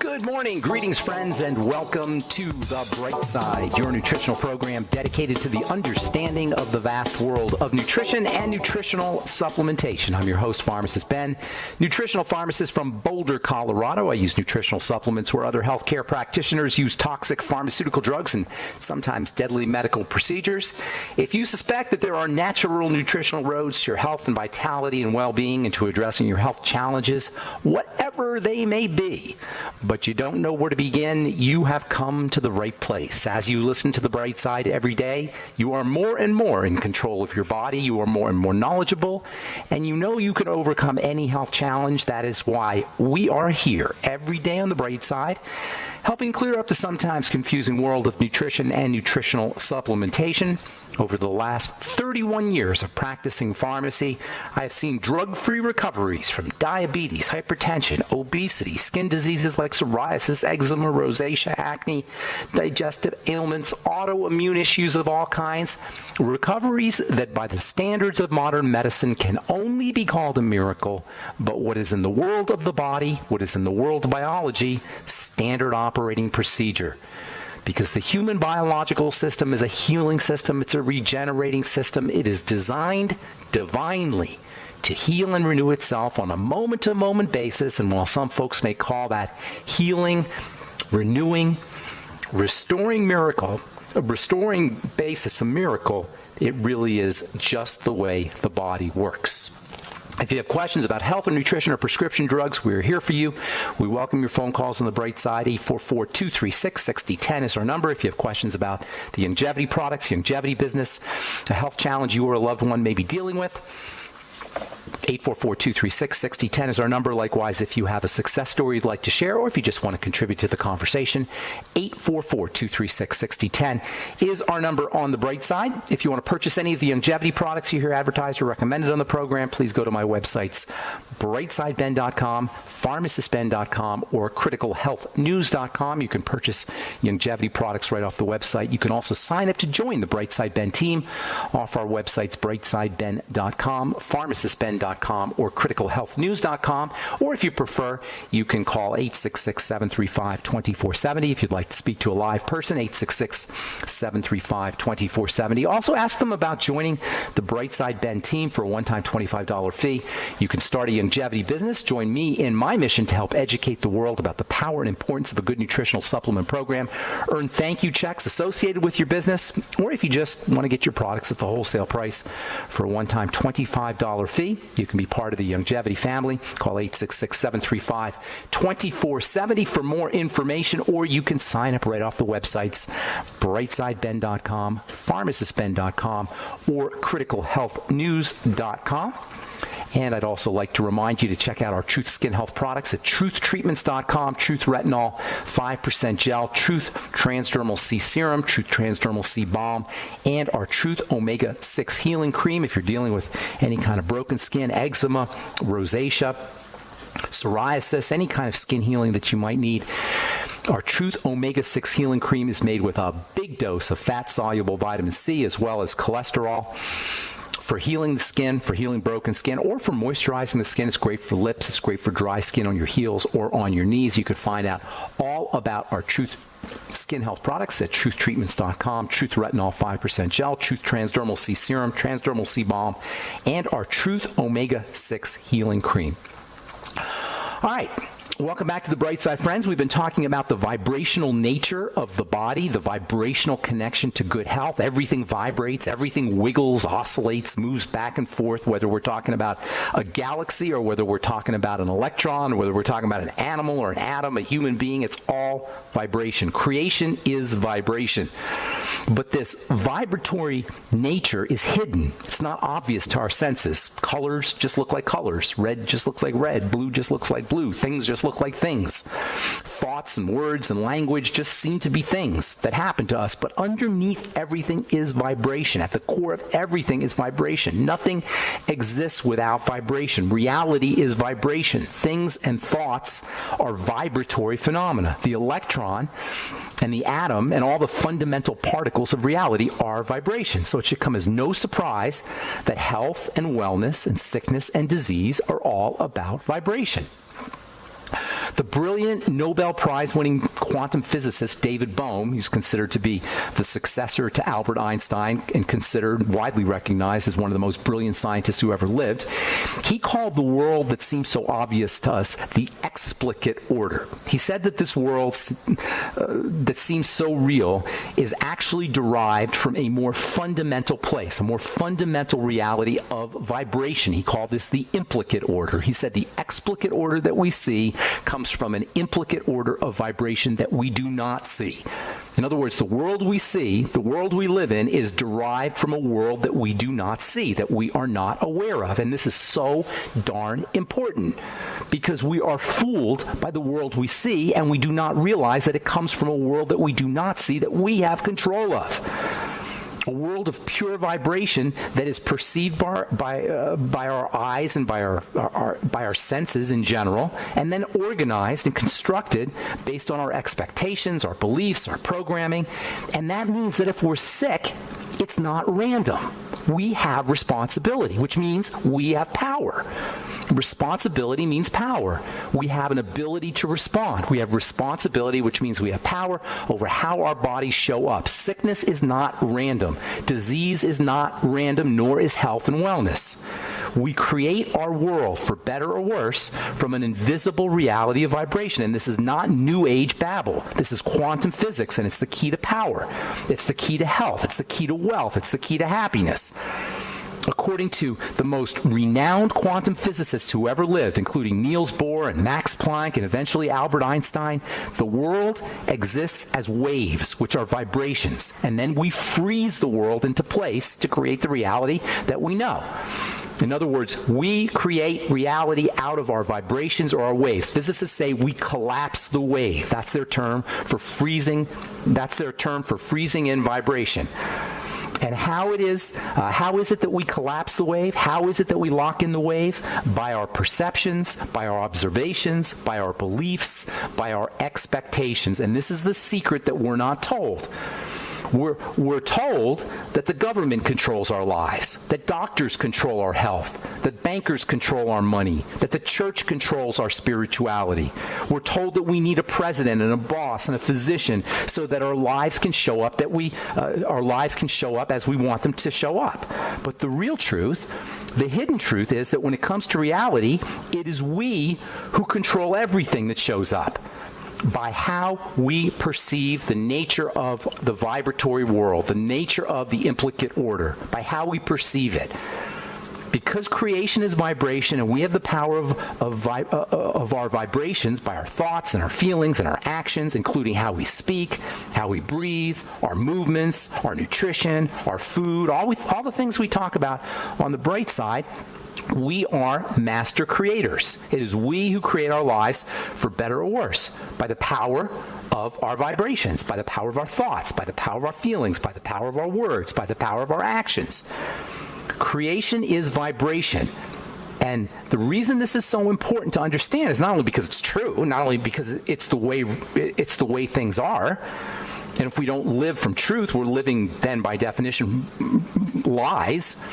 Good morning, greetings, friends, and welcome to The Bright Side, your nutritional program dedicated to the understanding of the vast world of nutrition and nutritional supplementation. I'm your host, Pharmacist Ben, nutritional pharmacist from Boulder, Colorado. I use nutritional supplements where other healthcare practitioners use toxic pharmaceutical drugs and sometimes deadly medical procedures. If you suspect that there are natural nutritional roads to your health and vitality and well-being and to addressing your health challenges, whatever they may be, but you don't know where to begin, you have come to the right place. As you listen to The Bright Side every day, you are more and more in control of your body, you are more and more knowledgeable, and you know you can overcome any health challenge. That is why we are here every day on The Bright Side, helping clear up the sometimes confusing world of nutrition and nutritional supplementation. Over the last 31 years of practicing pharmacy, I have seen drug-free recoveries from diabetes, hypertension, obesity, skin diseases like psoriasis, eczema, rosacea, acne, digestive ailments, autoimmune issues of all kinds. Recoveries that by the standards of modern medicine can only be called a miracle, but what is in the world of the body, what is in the world of biology, standard operating procedure. Because the human biological system is a healing system, it's a regenerating system. It is designed divinely to heal and renew itself on a moment-to-moment basis. And while some folks may call that healing, renewing, restoring basis a miracle, it really is just the way the body works. If you have questions about health and nutrition or prescription drugs, we're here for you. We welcome your phone calls on The Bright Side. 844-236-6010 is our number. If you have questions about the longevity products, longevity business, a health challenge you or a loved one may be dealing with, 844-236-6010 is our number. Likewise, if you have a success story you'd like to share or if you just want to contribute to the conversation, 844-236-6010 is our number on The Bright Side. If you want to purchase any of the longevity products you hear advertised or recommended on the program, please go to my websites, brightsideben.com, pharmacistben.com, or criticalhealthnews.com. You can purchase longevity products right off the website. You can also sign up to join the Bright Side Ben team off our websites, brightsideben.com, pharmacistben.com, or criticalhealthnews.com, or if you prefer, you can call 866-735-2470 if you'd like to speak to a live person, 866-735-2470. Also ask them about joining the Brightside Ben team for a one-time $25 fee. You can start a longevity business. Join me in my mission to help educate the world about the power and importance of a good nutritional supplement program. Earn thank you checks associated with your business, or if you just want to get your products at the wholesale price for a one-time $25 fee, you can be part of the longevity family. Call 866-735-2470 for more information, or you can sign up right off the websites, brightsideben.com, pharmacistben.com, or criticalhealthnews.com. And I'd also like to remind you to check out our Truth Skin Health products at truthtreatments.com, Truth Retinol 5% Gel, Truth Transdermal C Serum, Truth Transdermal C Balm, and our Truth Omega 6 Healing Cream. If you're dealing with any kind of broken skin, eczema, rosacea, psoriasis, any kind of skin healing that you might need, our Truth Omega 6 Healing Cream is made with a big dose of fat-soluble vitamin C as well as cholesterol. For healing the skin, for healing broken skin, or for moisturizing the skin. It's great for lips. It's great for dry skin on your heels or on your knees. You can find out all about our Truth Skin Health products at truthtreatments.com, Truth Retinol 5% Gel, Truth Transdermal C Serum, Transdermal C Balm, and our Truth Omega 6 Healing Cream. All right. Welcome back to The Bright Side, friends. We've been talking about the vibrational nature of the body, the vibrational connection to good health. Everything vibrates, everything wiggles, oscillates, moves back and forth, whether we're talking about a galaxy or whether we're talking about an electron, or whether we're talking about an animal or an atom, a human being. It's all vibration. Creation is vibration. But this vibratory nature is hidden. It's not obvious to our senses. Colors just look like colors. Red just looks like red. Blue just looks like blue. Things just look like things. Thoughts and words and language just seem to be things that happen to us. But underneath everything is vibration. At the core of everything is vibration. Nothing exists without vibration. Reality is vibration. Things and thoughts are vibratory phenomena. The electron and the atom and all the fundamental particles of reality are vibration. So it should come as no surprise that health and wellness and sickness and disease are all about vibration. The brilliant Nobel Prize-winning quantum physicist David Bohm, who's considered to be the successor to Albert Einstein and considered widely recognized as one of the most brilliant scientists who ever lived, he called the world that seems so obvious to us the explicate order. He said that this world that seems so real is actually derived from a more fundamental place, a more fundamental reality of vibration. He called this the implicate order. He said the explicate order that we see comes from an implicate order of vibration that we do not see. In other words, the world we see, the world we live in, is derived from a world that we do not see, that we are not aware of. And this is so darn important because we are fooled by the world we see, and we do not realize that it comes from a world that we do not see, that we have control of. A world of pure vibration that is perceived by our eyes and by our senses in general, and then organized and constructed based on our expectations, our beliefs, our programming. And that means that if we're sick, it's not random. We have responsibility, which means we have power. Responsibility means power. We have an ability to respond. We have responsibility, which means we have power over how our bodies show up. Sickness is not random. Disease is not random, nor is health and wellness. We create our world, for better or worse, from an invisible reality of vibration. And this is not New Age babble. This is quantum physics, and it's the key to power. It's the key to health. It's the key to wealth. It's the key to happiness. According to the most renowned quantum physicists who ever lived, including Niels Bohr and Max Planck and eventually Albert Einstein, the world exists as waves, which are vibrations. And then we freeze the world into place to create the reality that we know. In other words, we create reality out of our vibrations or our waves. Physicists say we collapse the wave. That's their term for freezing. That's their term for freezing in vibration. And how is it that we collapse the wave? How is it that we lock in the wave? By our perceptions, by our observations, by our beliefs, by our expectations. And this is the secret that we're not told. We're told that the government controls our lives, that doctors control our health, that bankers control our money, that the church controls our spirituality. We're told that we need a president and a boss and a physician so that our lives can show up, our lives can show up as we want them to show up. But the real truth, the hidden truth, is that when it comes to reality, it is we who control everything that shows up, by how we perceive the nature of the vibratory world, the nature of the implicate order, by how we perceive it. Because creation is vibration, and we have the power of our vibrations by our thoughts and our feelings and our actions, including how we speak, how we breathe, our movements, our nutrition, our food, all the things we talk about on the bright side. We are master creators. It is we who create our lives, for better or worse, by the power of our vibrations, by the power of our thoughts, by the power of our feelings, by the power of our words, by the power of our actions. Creation is vibration. And the reason this is so important to understand is not only because it's true, not only because it's the way things are. And if we don't live from truth, we're living then by definition lies.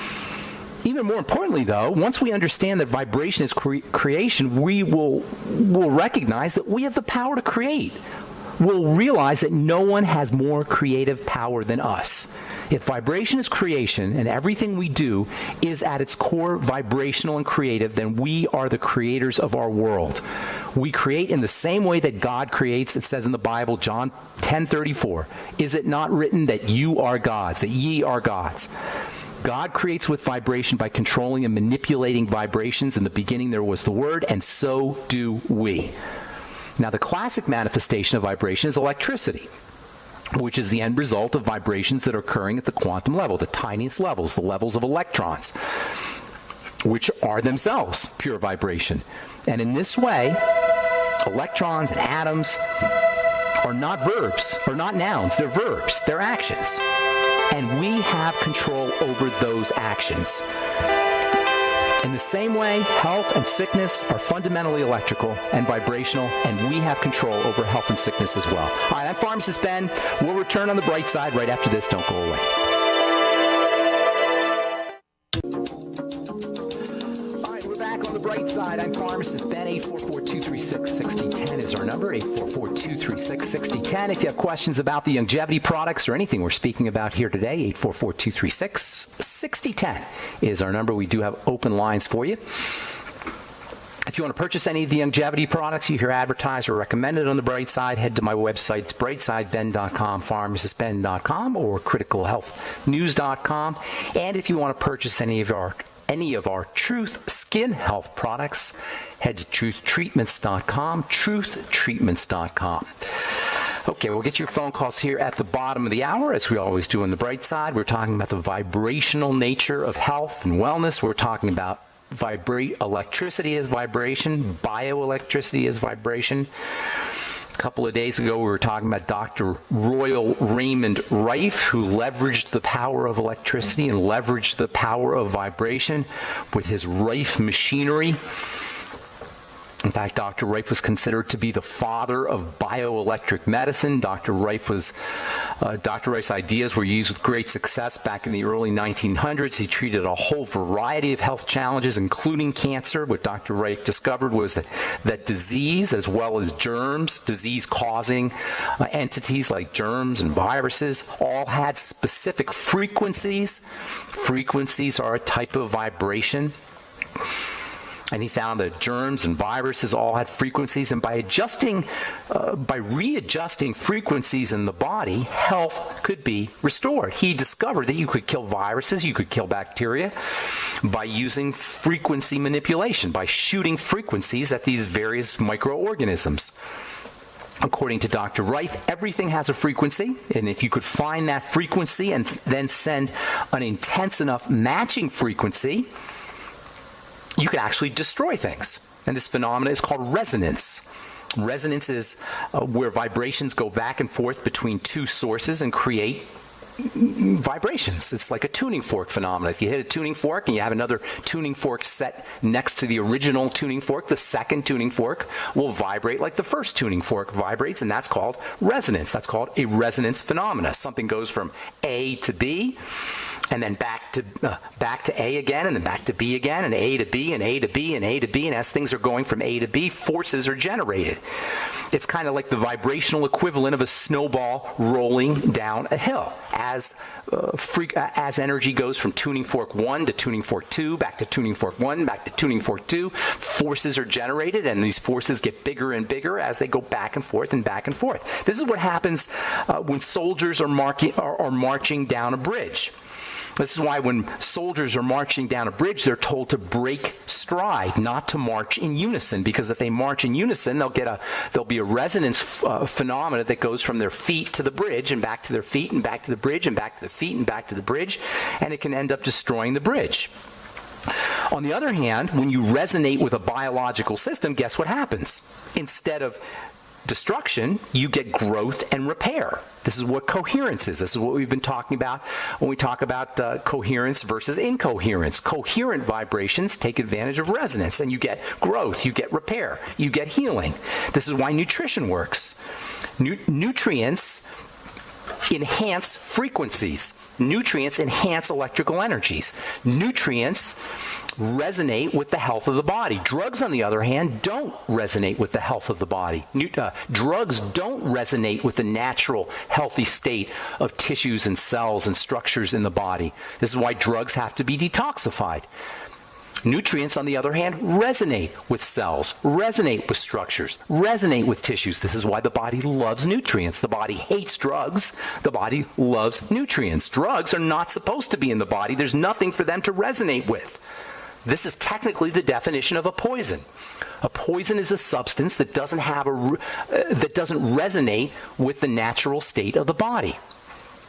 Even more importantly, though, once we understand that vibration is creation, we will recognize that we have the power to create. We'll realize that no one has more creative power than us. If vibration is creation and everything we do is at its core vibrational and creative, then we are the creators of our world. We create in the same way that God creates. It says in the Bible, John 10:34, "Is it not written that you are gods, that ye are gods?" God creates with vibration by controlling and manipulating vibrations. In the beginning there was the Word, and so do we. Now, the classic manifestation of vibration is electricity, which is the end result of vibrations that are occurring at the quantum level, the tiniest levels, the levels of electrons, which are themselves pure vibration. And in this way, electrons and atoms are not verbs, or not nouns, they're verbs, they're actions. And we have control over those actions. In the same way, health and sickness are fundamentally electrical and vibrational, and we have control over health and sickness as well. All right, I'm Pharmacist Ben. We'll return on the bright side right after this. Don't go away. All right, we're back on the bright side. I'm Pharmacist Ben, 844-236-6010. number, 844-236-6010. If you have questions about the longevity products or anything we're speaking about here today, 844-236-6010 is our number. We do have open lines for you. If you want to purchase any of the longevity products you hear advertised or recommended on the Bright Side, head to my websites, brightsideben.com, pharmacistben.com, or criticalhealthnews.com. And if you want to purchase any of our Truth Skin Health products, head to truthtreatments.com, truthtreatments.com. Okay, we'll get your phone calls here at the bottom of the hour, as we always do on the Bright Side. We're talking about the vibrational nature of health and wellness. We're talking about electricity as vibration, bioelectricity as vibration. A couple of days ago, we were talking about Dr. Royal Raymond Rife, who leveraged the power of electricity and leveraged the power of vibration with his Rife machinery. In fact, Dr. Rife was considered to be the father of bioelectric medicine. Dr. Rife's ideas were used with great success back in the early 1900s. He treated a whole variety of health challenges, including cancer. What Dr. Rife discovered was that disease, as well as germs, disease-causing entities like germs and viruses, all had specific frequencies. Frequencies are a type of vibration. And he found that germs and viruses all had frequencies, and by readjusting frequencies in the body, health could be restored. He discovered that you could kill viruses, you could kill bacteria by using frequency manipulation, by shooting frequencies at these various microorganisms. According to Dr. Rife, everything has a frequency, and if you could find that frequency and then send an intense enough matching frequency, you can actually destroy things. And this phenomenon is called resonance. Resonance is where vibrations go back and forth between two sources and create vibrations. It's like a tuning fork phenomenon. If you hit a tuning fork and you have another tuning fork set next to the original tuning fork, the second tuning fork will vibrate like the first tuning fork vibrates, and that's called resonance. That's called a resonance phenomena. Something goes from A to B, and then back to A again, and then back to B again, and A to B, and A to B, and A to B, and as things are going from A to B, forces are generated. It's kind of like the vibrational equivalent of a snowball rolling down a hill. As energy goes from tuning fork 1 to tuning fork 2, back to tuning fork 1, back to tuning fork 2, forces are generated, and these forces get bigger and bigger as they go back and forth and back and forth. This is what happens when soldiers are marching down a bridge. This is why when soldiers are marching down a bridge, they're told to break stride, not to march in unison, because if they march in unison, there'll be a resonance phenomena that goes from their feet to the bridge and back to their feet and back to the bridge and back to the feet and back to the bridge, and it can end up destroying the bridge. On the other hand, when you resonate with a biological system, guess what happens? Instead of destruction, you get growth and repair. This is what coherence is. This is what we've been talking about when we talk about coherence versus incoherence. Coherent vibrations take advantage of resonance, and you get growth, you get repair, you get healing. This is why nutrition works. Nutrients enhance frequencies. Nutrients enhance electrical energies. Nutrients resonate with the health of the body. Drugs, on the other hand, don't resonate with the health of the body. Drugs don't resonate with the natural, healthy state of tissues and cells and structures in the body. This is why drugs have to be detoxified. Nutrients, on the other hand, resonate with cells, resonate with structures, resonate with tissues. This is why the body loves nutrients. The body hates drugs. The body loves nutrients. Drugs are not supposed to be in the body. There's nothing for them to resonate with. This is technically the definition of a poison. A poison is a substance that doesn't resonate with the natural state of the body.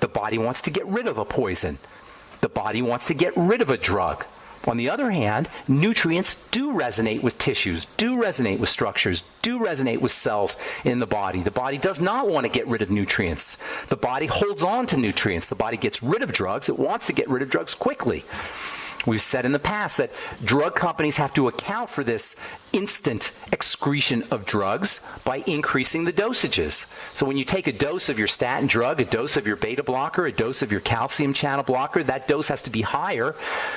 The body wants to get rid of a poison. The body wants to get rid of a drug. On the other hand, nutrients do resonate with tissues, do resonate with structures, do resonate with cells in the body. The body does not want to get rid of nutrients. The body holds on to nutrients. The body gets rid of drugs. It wants to get rid of drugs quickly. We've said in the past that drug companies have to account for this instant excretion of drugs by increasing the dosages. So when you take a dose of your statin drug, a dose of your beta blocker, a dose of your calcium channel blocker, that dose has to be higher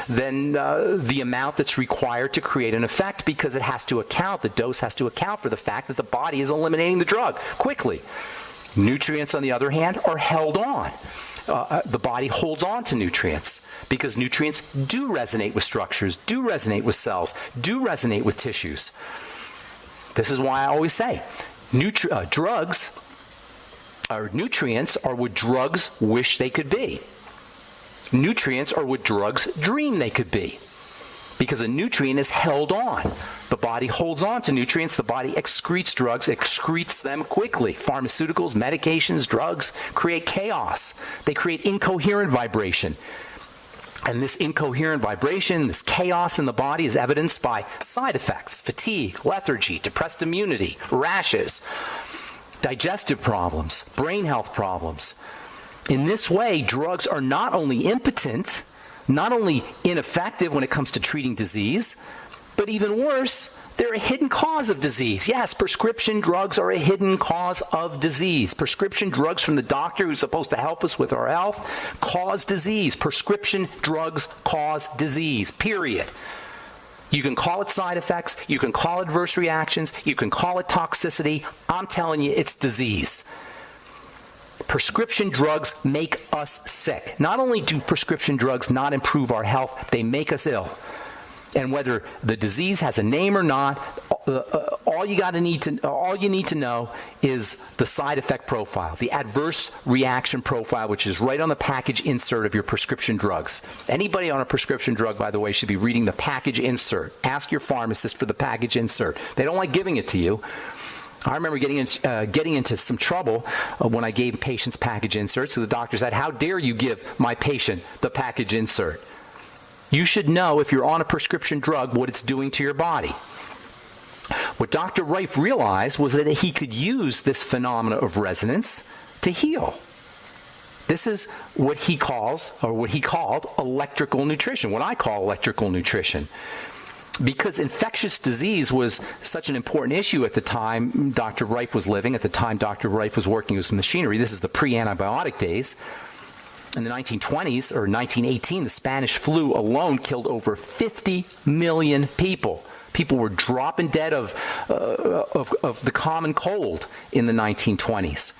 than the amount that's required to create an effect, because it has to account, the dose has to account for the fact that the body is eliminating the drug quickly. Nutrients, on the other hand, are held on. The body holds on to nutrients because nutrients do resonate with structures, do resonate with cells, do resonate with tissues. This is why I always say drugs or nutrients are what drugs wish they could be. Nutrients are what drugs dream they could be, because a nutrient is held on. The body holds on to nutrients. The body excretes drugs, excretes them quickly. Pharmaceuticals, medications, drugs create chaos. They create incoherent vibration. And this incoherent vibration, this chaos in the body, is evidenced by side effects: fatigue, lethargy, depressed immunity, rashes, digestive problems, brain health problems. In this way, drugs are not only impotent, not only ineffective when it comes to treating disease, but even worse, they're a hidden cause of disease. Yes, prescription drugs are a hidden cause of disease. Prescription drugs from the doctor who's supposed to help us with our health cause disease. Prescription drugs cause disease, period. You can call it side effects, you can call it adverse reactions, you can call it toxicity. I'm telling you, it's disease. Prescription drugs make us sick. Not only do prescription drugs not improve our health, they make us ill. And whether the disease has a name or not, all you need to know is the side effect profile, the adverse reaction profile, which is right on the package insert of your prescription drugs. Anybody on a prescription drug, by the way, should be reading the package insert. Ask your pharmacist for the package insert. They don't like giving it to you. I remember getting into some trouble when I gave patients package inserts. So the doctor said, "How dare you give my patient the package insert?" You should know, if you're on a prescription drug, what it's doing to your body. What Dr. Reif realized was that he could use this phenomena of resonance to heal. This is what he calls, or what he called, electrical nutrition, what I call electrical nutrition. Because infectious disease was such an important issue at the time Dr. Reif was living, at the time Dr. Reif was working with machinery. This is the pre-antibiotic days. In the 1920s, or 1918, the Spanish flu alone killed over 50 million people. People were dropping dead of the common cold in the 1920s.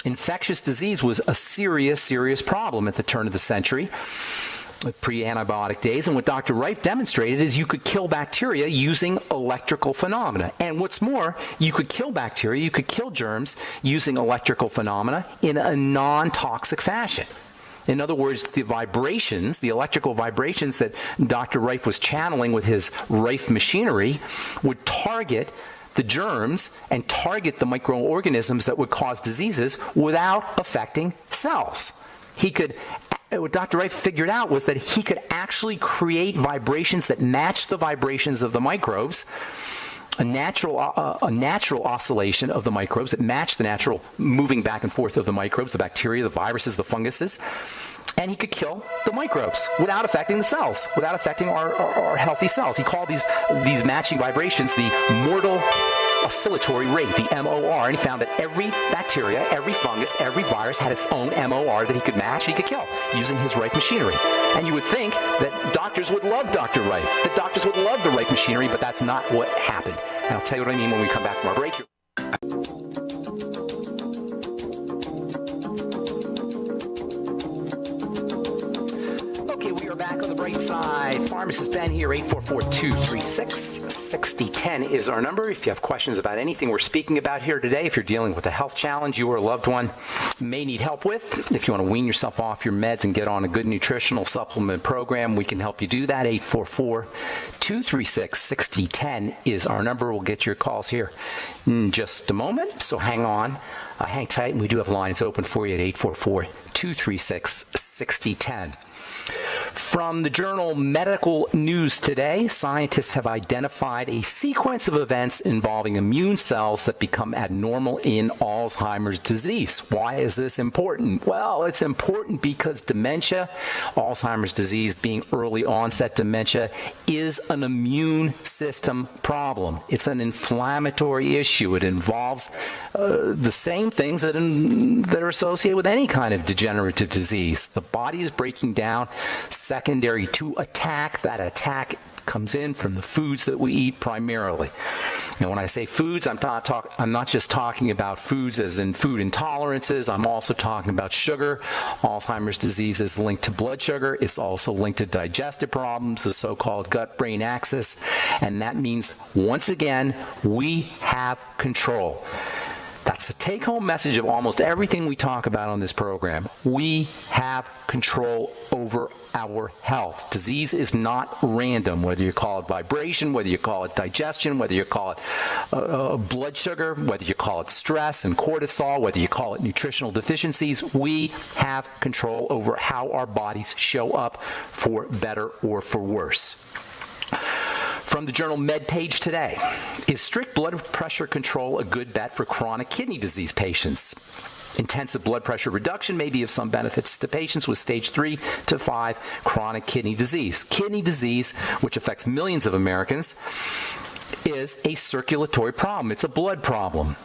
Infectious disease was a serious, serious problem at the turn of the century, pre-antibiotic days. And what Dr. Reif demonstrated is you could kill bacteria using electrical phenomena. And what's more, you could kill bacteria, you could kill germs using electrical phenomena in a non-toxic fashion. In other words, the vibrations, the electrical vibrations that Dr. Reif was channeling with his Reif machinery would target the germs and target the microorganisms that would cause diseases without affecting cells. What Dr. Reif figured out was that he could actually create vibrations that matched the vibrations of the microbes, a natural oscillation of the microbes that matched the natural moving back and forth of the microbes, the bacteria, the viruses, the funguses, and he could kill the microbes without affecting the cells, without affecting our healthy cells. He called these matching vibrations the mortal oscillatory rate, the MOR, and he found that every bacteria, every fungus, every virus had its own MOR that he could match, he could kill using his Reif machinery. And you would think that doctors would love Dr. Reif, that doctors would love the Reif machinery, but that's not what happened. And I'll tell you what I mean when we come back from our break here. Back on the bright side. Pharmacist Ben here, 844-236-6010 is our number. If you have questions about anything we're speaking about here today, if you're dealing with a health challenge you or a loved one may need help with, if you want to wean yourself off your meds and get on a good nutritional supplement program, we can help you do that. 844-236-6010 is our number. We'll get your calls here in just a moment, so hang on. Hang tight, and we do have lines open for you at 844-236-6010. From the journal Medical News Today, scientists have identified a sequence of events involving immune cells that become abnormal in Alzheimer's disease. Why is this important? Well, it's important because dementia, Alzheimer's disease being early onset dementia, is an immune system problem. It's an inflammatory issue. It involves the same things that are associated with any kind of degenerative disease. The body is breaking down secondary to attack. That attack comes in from the foods that we eat primarily. And when I say foods, I'm not just talking about foods as in food intolerances. I'm also talking about sugar. Alzheimer's disease is linked to blood sugar. It's also linked to digestive problems, the so-called gut-brain axis. And that means, once again, we have control. That's the take-home message of almost everything we talk about on this program. We have control over our health. Disease is not random, whether you call it vibration, whether you call it digestion, whether you call it blood sugar, whether you call it stress and cortisol, whether you call it nutritional deficiencies. We have control over how our bodies show up, for better or for worse. From the journal MedPage Today, is strict blood pressure control a good bet for chronic kidney disease patients? Intensive blood pressure reduction may be of some benefits to patients with stage 3 to 5 chronic kidney disease. Kidney disease, which affects millions of Americans, is a circulatory problem. It's a blood problem.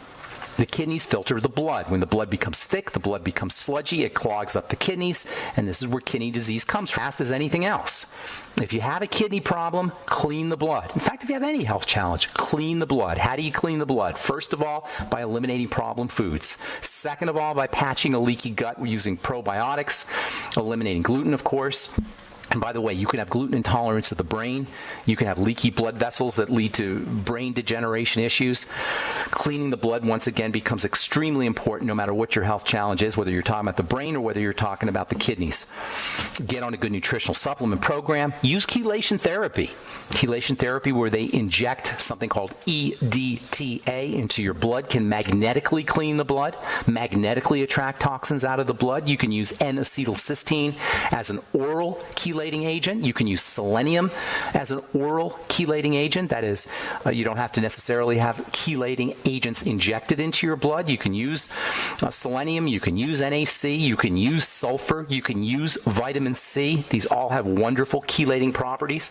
The kidneys filter the blood. When the blood becomes thick, the blood becomes sludgy, it clogs up the kidneys, and this is where kidney disease comes from, as anything else. If you have a kidney problem, clean the blood. In fact, if you have any health challenge, clean the blood. How do you clean the blood? First of all, by eliminating problem foods. Second of all, by patching a leaky gut using probiotics, eliminating gluten, of course. And by the way, you can have gluten intolerance of the brain. You can have leaky blood vessels that lead to brain degeneration issues. Cleaning the blood, once again, becomes extremely important no matter what your health challenge is, whether you're talking about the brain or whether you're talking about the kidneys. Get on a good nutritional supplement program. Use chelation therapy. Chelation therapy, where they inject something called EDTA into your blood, can magnetically clean the blood, magnetically attract toxins out of the blood. You can use N-acetylcysteine as an oral chelating agent. You can use selenium as an oral chelating agent. That is, you don't have to necessarily have chelating agents injected into your blood. You can use selenium, you can use NaC, you can use sulfur, you can use vitamin C. These all have wonderful chelating properties.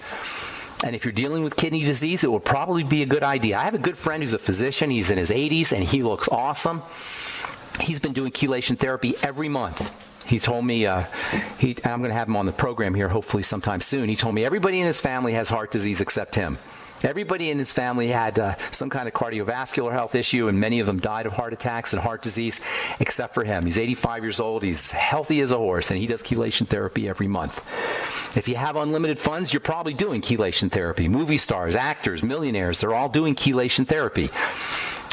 And if you're dealing with kidney disease, it would probably be a good idea. I have a good friend who's a physician. He's in his 80s, and he looks awesome. He's been doing chelation therapy every month. He told me, I'm going to have him on the program here hopefully sometime soon. He told me everybody in his family has heart disease except him. Everybody in his family had some kind of cardiovascular health issue, and many of them died of heart attacks and heart disease, except for him. He's 85 years old. He's healthy as a horse, and he does chelation therapy every month. If you have unlimited funds, you're probably doing chelation therapy. Movie stars, actors, millionaires, they're all doing chelation therapy.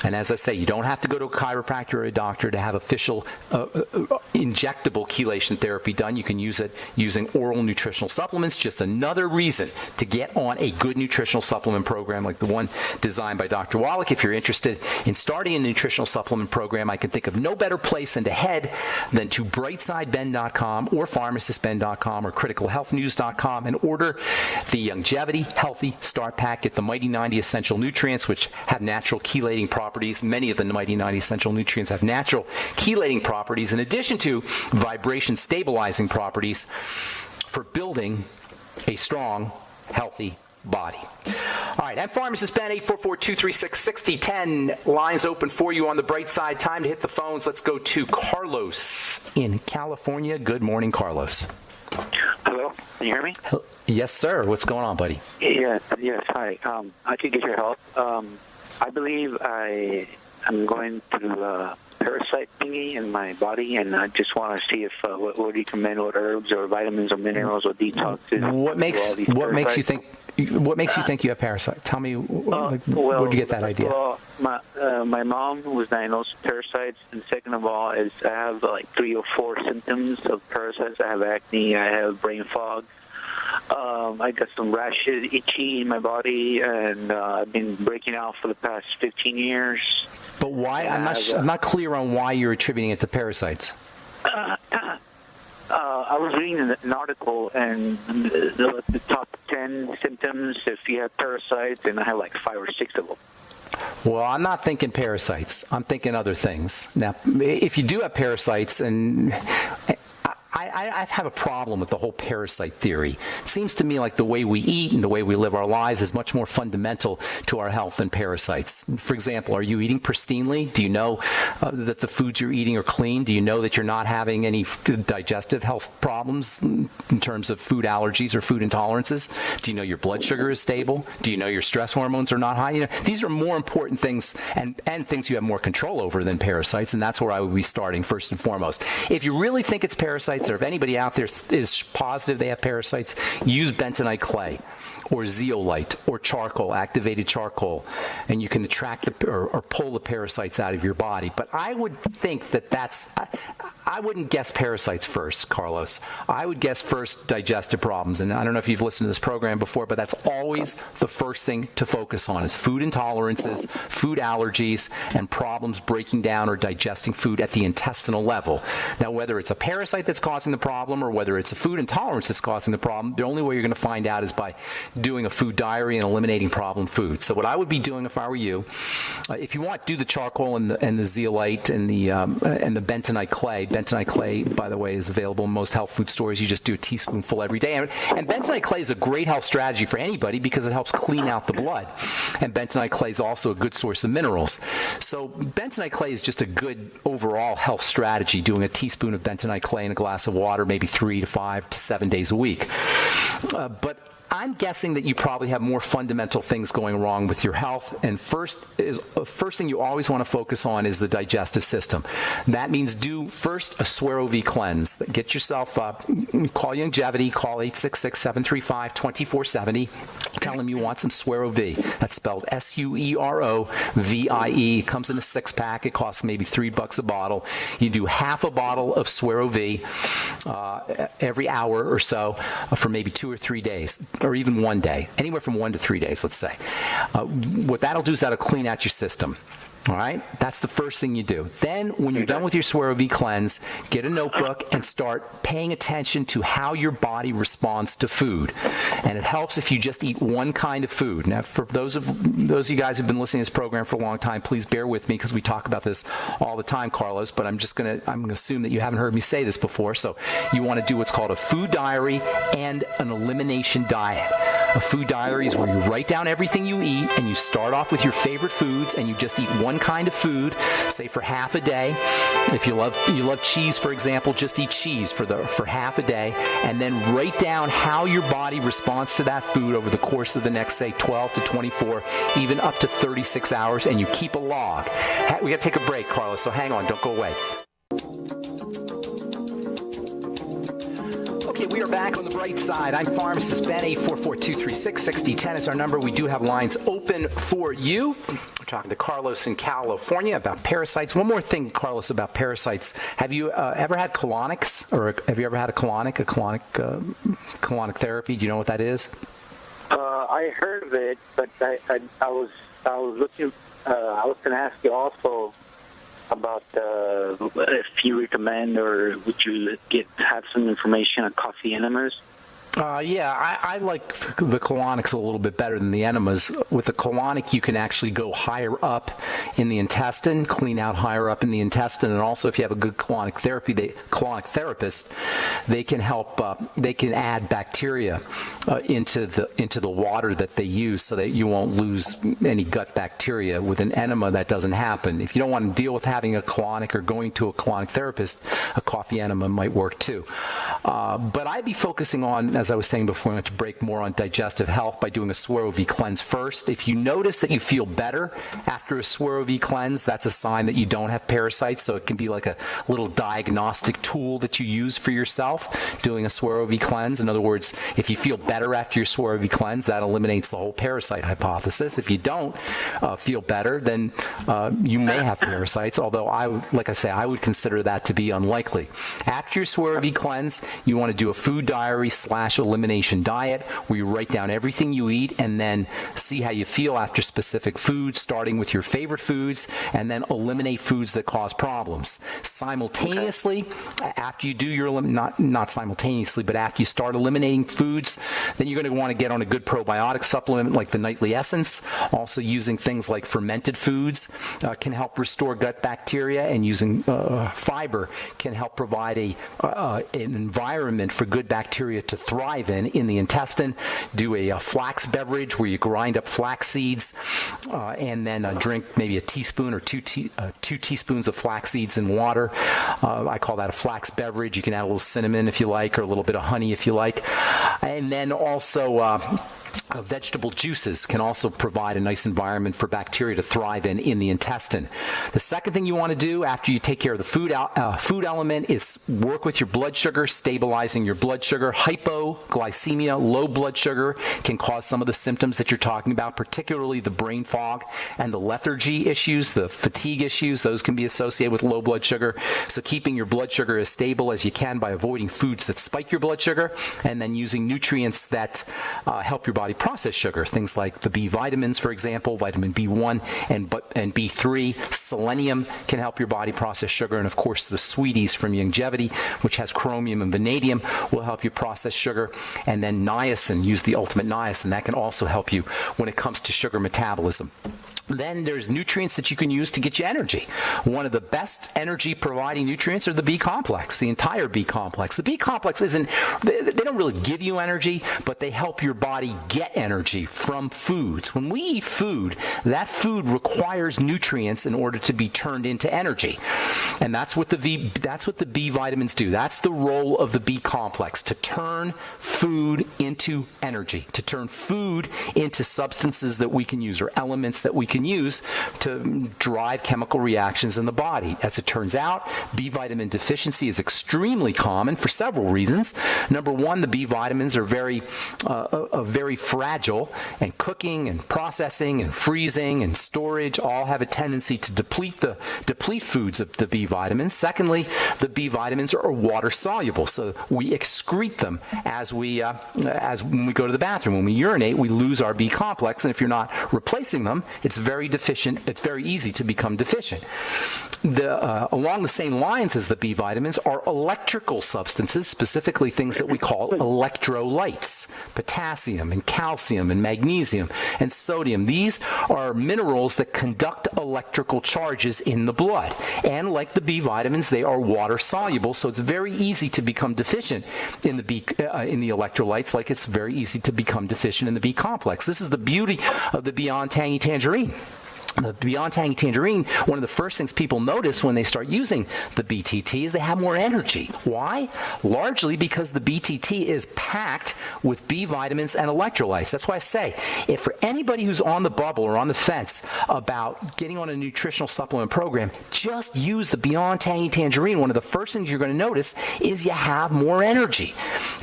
And as I say, you don't have to go to a chiropractor or a doctor to have official injectable chelation therapy done. You can use it using oral nutritional supplements. Just another reason to get on a good nutritional supplement program like the one designed by Dr. Wallach. If you're interested in starting a nutritional supplement program, I can think of no better place than to head than to brightsideben.com or pharmacistben.com or criticalhealthnews.com and order the Longevity Healthy Start Pack. Get the Mighty 90 Essential Nutrients, which have natural chelating properties. Many of the Mighty 90 Essential Nutrients have natural chelating properties in addition to vibration stabilizing properties for building a strong, healthy body. All right, I'm Pharmacist Ben, 844-236-6010. Lines open for you on the bright side. Time to hit the phones. Let's go to Carlos in California. Good morning, Carlos. Hello, can you hear me? Yes, sir. What's going on, buddy? Yes, hi. I could get your help. I believe I am going through a parasite thingy in my body, and I just want to see if what would you recommend, what herbs or vitamins or minerals or detoxes. What makes you think you have parasite? Tell me, where'd you get that idea? Well, my mom was diagnosed with parasites, and second of all, is I have like 3 or 4 symptoms of parasites. I have acne, I have brain fog. I got some rashes, itchy in my body, and I've been breaking out for the past 15 years. But why? I'm not clear on why you're attributing it to parasites. I I was reading an article, and the top 10 symptoms if you have parasites, and I have like 5 or 6 of them. Well, I'm not thinking parasites. I'm thinking other things. Now, if you do have parasites, and I have a problem with the whole parasite theory. It seems to me like the way we eat and the way we live our lives is much more fundamental to our health than parasites. For example, are you eating pristinely? Do you know that the foods you're eating are clean? Do you know that you're not having any digestive health problems in terms of food allergies or food intolerances? Do you know your blood sugar is stable? Do you know your stress hormones are not high? You know, these are more important things and things you have more control over than parasites, and that's where I would be starting first and foremost. If you really think it's parasites, or if anybody out there is positive they have parasites, use bentonite clay or zeolite or charcoal, activated charcoal, and you can attract or pull the parasites out of your body. But I would think I wouldn't guess parasites first, Carlos. I would guess first digestive problems. And I don't know if you've listened to this program before, but that's always the first thing to focus on is food intolerances, food allergies, and problems breaking down or digesting food at the intestinal level. Now, whether it's a parasite that's causing the problem or whether it's a food intolerance that's causing the problem, the only way you're going to find out is by doing a food diary and eliminating problem foods. So what I would be doing if I were you, if you want, do the charcoal and the zeolite and the bentonite clay. Bentonite clay, by the way, is available in most health food stores. You just do a teaspoonful every day. And bentonite clay is a great health strategy for anybody because it helps clean out the blood. And bentonite clay is also a good source of minerals. So bentonite clay is just a good overall health strategy, doing a teaspoon of bentonite clay in a glass of water maybe 3 to 5 to 7 days a week. But I'm guessing that you probably have more fundamental things going wrong with your health, and first thing you always want to focus on is the digestive system. That means do first a Suero V cleanse. Get yourself up, call Longevity, call 866-735-2470. Tell them you want some Suero V. That's spelled SUEROVIE. It comes in a 6-pack. It costs maybe $3 a bottle. You do half a bottle of Suero V every hour or so for maybe 2 or 3 days, or even 1 day, anywhere from 1 to 3 days, let's say. What that'll do is that'll clean out your system. All right? That's the first thing you do. Then, when you're done with your Suero V cleanse, get a notebook and start paying attention to how your body responds to food. And it helps if you just eat one kind of food. Now, for those of you guys who've been listening to this program for a long time, please bear with me because we talk about this all the time, Carlos, but I'm going to assume that you haven't heard me say this before. So you want to do what's called a food diary and an elimination diet. A food diary is where you write down everything you eat, and you start off with your favorite foods, and you just eat one kind of food, say for half a day. If you love cheese, for example, just eat cheese for half a day, and then write down how your body responds to that food over the course of the next, say, 12 to 24, even up to 36 hours, and you keep a log. We got to take a break, Carlos, so hang on, don't go away. Okay, we are back on the bright side. I'm pharmacist Ben. 844-236-6010 is our number. We do have lines open for you. We're talking to Carlos in California about parasites. One more thing, Carlos, about parasites. Have you ever had colonics, or have you ever had a colonic therapy? Do you know what that is? I heard of it, but I was looking. I was going to ask you also about if you recommend or would you have some information on coffee enemas? I like the colonics a little bit better than the enemas. With the colonic, you can actually go higher up in the intestine, clean out higher up in the intestine, and also if you have a good colonic therapist, they can help. They can add bacteria into the water that they use, so that you won't lose any gut bacteria. With an enema, that doesn't happen. If you don't want to deal with having a colonic or going to a colonic therapist, a coffee enema might work too. But I'd be focusing on, as I was saying before, I want to break more on digestive health by doing a Suero V cleanse first. If you notice that you feel better after a Suero V cleanse, that's a sign that you don't have parasites. So it can be like a little diagnostic tool that you use for yourself, doing a Suero V cleanse. In other words, if you feel better after your Suero V cleanse, that eliminates the whole parasite hypothesis. If you don't feel better, then you may have parasites, although I would consider that to be unlikely. After your Suero V cleanse, you want to do a food diary / elimination diet where you write down everything you eat and then see how you feel after specific foods, starting with your favorite foods, and then eliminate foods that cause problems. Simultaneously, after you do your, not simultaneously, but after you start eliminating foods, then you're going to want to get on a good probiotic supplement like the Nightly Essence. Also using things like fermented foods can help restore gut bacteria, and using fiber can help provide an environment for good bacteria to thrive in the intestine. Do a flax beverage where you grind up flax seeds and then drink maybe a teaspoon or two teaspoons of flax seeds in water. I call that a flax beverage. You can add a little cinnamon if you like, or a little bit of honey if you like. And then also vegetable juices can also provide a nice environment for bacteria to thrive in the intestine. The second thing you want to do after you take care of the food element is work with your blood sugar, stabilizing your blood sugar. Hypoglycemia, low blood sugar, can cause some of the symptoms that you're talking about, particularly the brain fog and the lethargy issues, the fatigue issues. Those can be associated with low blood sugar. So keeping your blood sugar as stable as you can by avoiding foods that spike your blood sugar, and then using nutrients that help your body process sugar. Things like the B vitamins, for example, vitamin B1 and B3. Selenium can help your body process sugar. And of course, the Sweeties from Longevity, which has chromium and vanadium, will help you process sugar. And then niacin, use the Ultimate Niacin. That can also help you when it comes to sugar metabolism. Then there's nutrients that you can use to get you energy. One of the best energy providing nutrients are the B complex, the entire B complex. The B complex they don't really give you energy, but they help your body get energy from foods. When we eat food, that food requires nutrients in order to be turned into energy. And that's what the B vitamins do. That's the role of the B complex, to turn food into energy, to turn food into substances that we can use, or elements that we can use to drive chemical reactions in the body. As it turns out, B vitamin deficiency is extremely common for several reasons. Number one, the B vitamins are very fragile, and cooking and processing and freezing and storage all have a tendency to deplete foods of the B vitamins. Secondly, the B vitamins are water soluble, so we excrete them as when we go to the bathroom. When we urinate, we lose our B complex, and if you're not replacing them, it's very deficient. It's very easy to become deficient. Along the same lines as the B vitamins are electrical substances, specifically things that we call electrolytes, potassium and calcium and magnesium and sodium. These are minerals that conduct electrical charges in the blood. And like the B vitamins, they are water soluble, so it's very easy to become deficient in the electrolytes, like it's very easy to become deficient in the B complex. This is the beauty of the Beyond Tangy Tangerine. The Beyond Tangy Tangerine, one of the first things people notice when they start using the BTT is they have more energy. Why? Largely because the BTT is packed with B vitamins and electrolytes. That's why I say, if for anybody who's on the bubble or on the fence about getting on a nutritional supplement program, just use the Beyond Tangy Tangerine. One of the first things you're going to notice is you have more energy.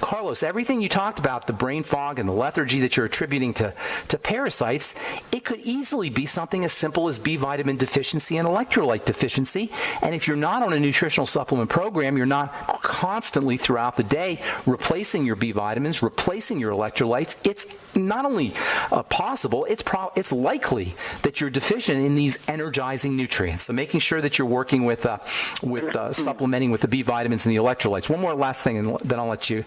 Carlos, everything you talked about, the brain fog and the lethargy that you're attributing to parasites, it could easily be something as simple as B vitamin deficiency and electrolyte deficiency. And if you're not on a nutritional supplement program, you're not constantly throughout the day replacing your B vitamins, replacing your electrolytes, it's not only possible, it's likely that you're deficient in these energizing nutrients. So making sure that you're working with supplementing with the B vitamins and the electrolytes. One more last thing, and then I'll let you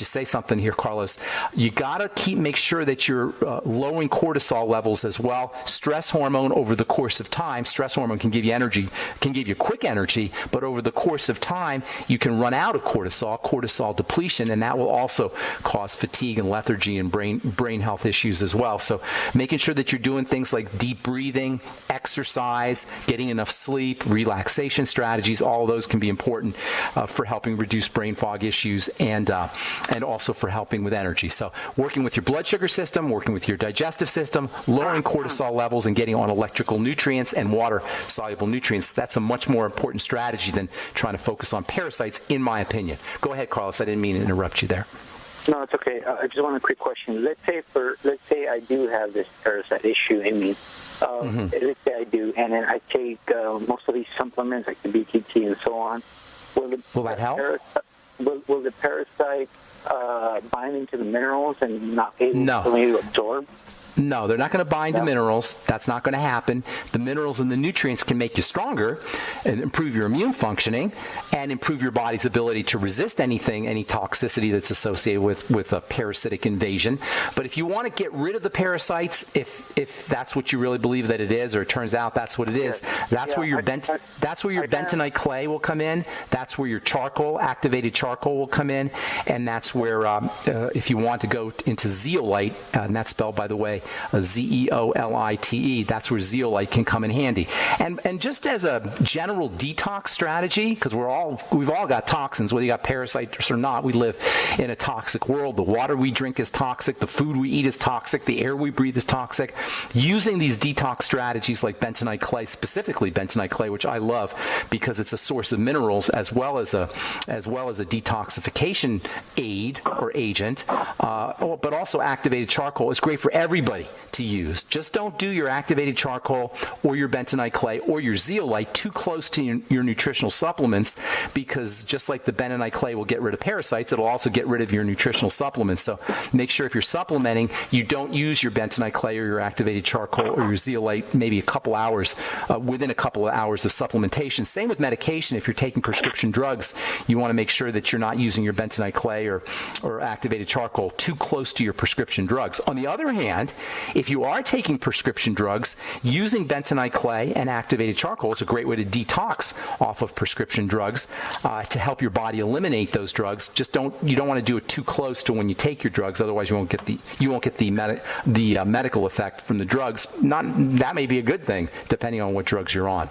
say something here, Carlos. You got to make sure that you're lowering cortisol levels as well. Stress hormone over the course of time. Stress hormone can give you energy, can give you quick energy, but over the course of time, you can run out of cortisol depletion, and that will also cause fatigue and lethargy and brain health issues as well. So making sure that you're doing things like deep breathing, exercise, getting enough sleep, relaxation strategies, all of those can be important for helping reduce brain fog issues and also for helping with energy. So working with your blood sugar system, working with your digestive system, lowering cortisol levels, and getting on electrical nutrients and water-soluble nutrients, that's a much more important strategy than trying to focus on parasites, in my opinion. Go ahead, Carlos. I didn't mean to interrupt you there. No, it's okay. I just want a quick question. Let's say I do have this parasite issue in me. Let's say I do, and then I take most of these supplements like the BTT and so on. Will that help? will the parasite bind into the minerals and not able No. to absorb? No, they're not going to bind to minerals. That's not going to happen. The minerals and the nutrients can make you stronger and improve your immune functioning and improve your body's ability to resist any toxicity that's associated with a parasitic invasion. But if you want to get rid of the parasites, if that's what you really believe that it is, or it turns out that's what it is, that's where your bentonite clay will come in. That's where your activated charcoal will come in, and that's where if you want to go into zeolite, and that's spelled, by the way, Zeolite, that's where zeolite can come in handy. And just as a general detox strategy, because we've all got toxins, whether you got parasites or not. We live in a toxic world. The water we drink is toxic. The food we eat is toxic. The air we breathe is toxic. Using these detox strategies like bentonite clay, specifically bentonite clay, which I love because it's a source of minerals as well as a detoxification aid or agent, but also activated charcoal is great for everybody to use. Just don't do your activated charcoal or your bentonite clay or your zeolite too close to your nutritional supplements, because just like the bentonite clay will get rid of parasites, it'll also get rid of your nutritional supplements. So make sure if you're supplementing, you don't use your bentonite clay or your activated charcoal or your zeolite maybe within a couple of hours of supplementation. Same with medication. If you're taking prescription drugs, you want to make sure that you're not using your bentonite clay or activated charcoal too close to your prescription drugs. On the other hand, if you are taking prescription drugs, using bentonite clay and activated charcoal is a great way to detox off of prescription drugs to help your body eliminate those drugs. You don't want to do it too close to when you take your drugs, otherwise you won't get the medical effect from the drugs. That may be a good thing depending on what drugs you're on.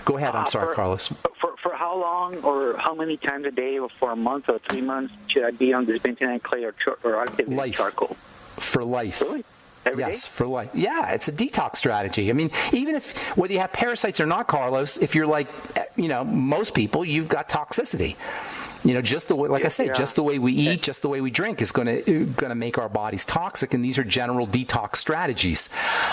Go ahead. I'm sorry, Carlos. For how long or how many times a day or for a month or 3 months should I be on this bentonite clay or activated charcoal? For life. Really? Every day? For life. Yeah, it's a detox strategy. I mean, even whether you have parasites or not, Carlos, if you're like, most people, you've got toxicity. Just the way, like I say, just the way we eat, just the way we drink is going to make our bodies toxic, and these are general detox strategies.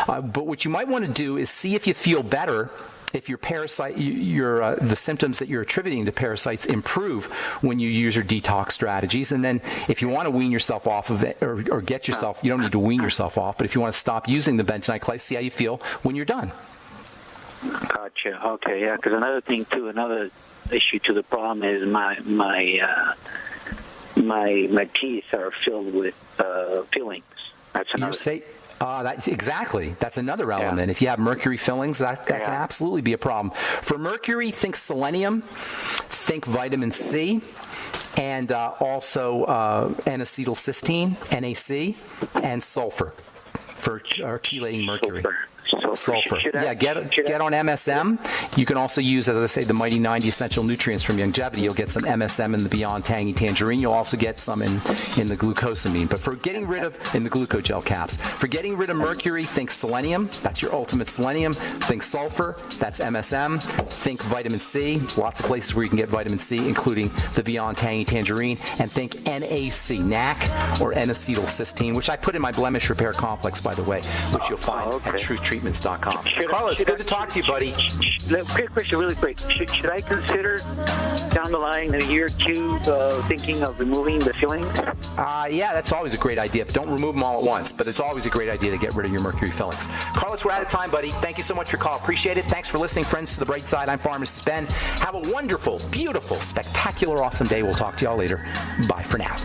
But what you might want to do is see if you feel better. If your the symptoms that you're attributing to parasites improve when you use your detox strategies, and then if you want to wean yourself off of it or get yourself, you don't need to wean yourself off, but if you want to stop using the bentonite clay, see how you feel when you're done. Gotcha. Okay, yeah. Because another issue to the problem is my teeth are filled with fillings. That's another. That's another element. Yeah. If you have mercury fillings, that can absolutely be a problem. For mercury, think selenium, think vitamin C, and also N-acetylcysteine, NAC, and sulfur for chelating mercury. Sulfur. Get on MSM. You can also use, as I say, the Mighty 90 essential nutrients from Longevity. You'll get some MSM in the Beyond Tangy Tangerine. You'll also get some in the glucosamine. But for getting rid of, in the glucogel caps, for getting rid of mercury, think selenium. That's your ultimate selenium. Think sulfur. That's MSM. Think vitamin C. Lots of places where you can get vitamin C, including the Beyond Tangy Tangerine. And think NAC, or N-acetylcysteine, which I put in my blemish repair complex, by the way, which you'll find at TruthTreatments.com. Carlos, good to talk to you, buddy. Quick question, really quick. Should I consider down the line in a year or two thinking of removing the fillings? Yeah, that's always a great idea. But don't remove them all at once. But it's always a great idea to get rid of your mercury fillings. Carlos, we're out of time, buddy. Thank you so much for your call. Appreciate it. Thanks for listening, friends, to The Bright Side. I'm Pharmacist Ben. Have a wonderful, beautiful, spectacular, awesome day. We'll talk to y'all later. Bye for now.